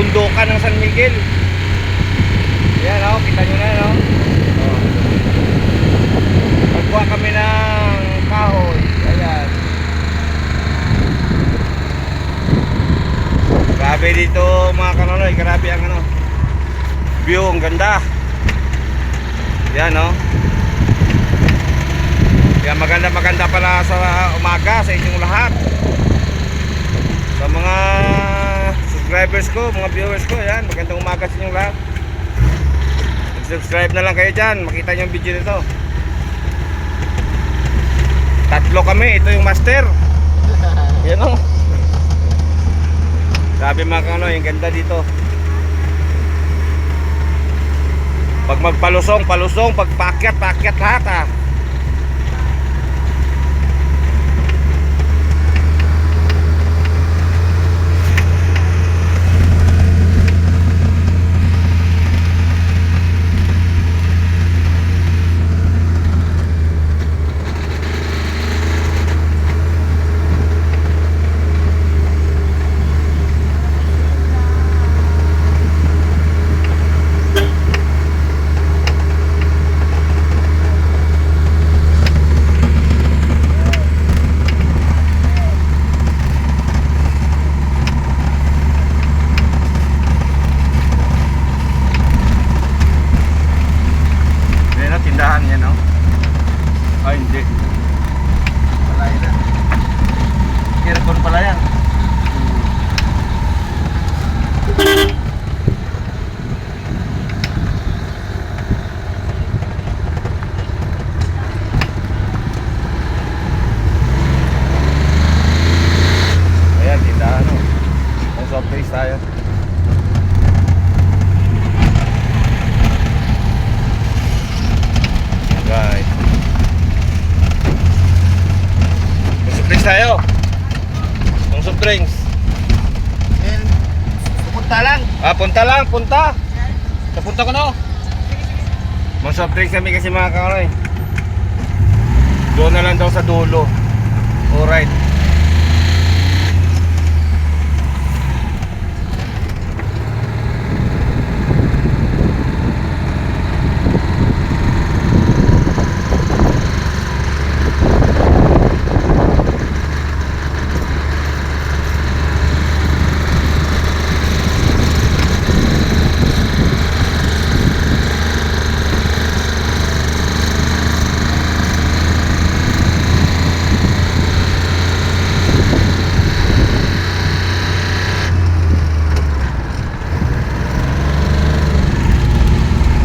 kabundukan ng San Miguel. Yan o, kita nyo na yan o. Magkuha kami ng kahoy. Ayan. Grabe dito mga kanonoy. Grabe ang ano, view, ang ganda. Yan o. Yan, maganda pala sa umaga sa inyong lahat. Sa mga subscribers ko, mga viewers ko, yan, magandang umaga sa inyong lahat. Subscribe na lang kayo dyan, makita nyo yung video nito. Tatlo kami, ito yung master. Yan o. Sabi mga kanonoy, yung ganda dito. Pag magpalusong, palusong. Pag paakyat, paakyat lahat ah. Tindahan yan, no? Ay, hindi. Palaya na. Aircon pala yan. Ayan, tindahan, no? Ang soft drinks tayo. Right. Soft drinks tayo. Ang soft drinks. Punta lang. Punta lang, punta. Napunta ko no. Mga soft drinks kami kasi mga kanoy. Doon na lang daw sa dulo. Alright.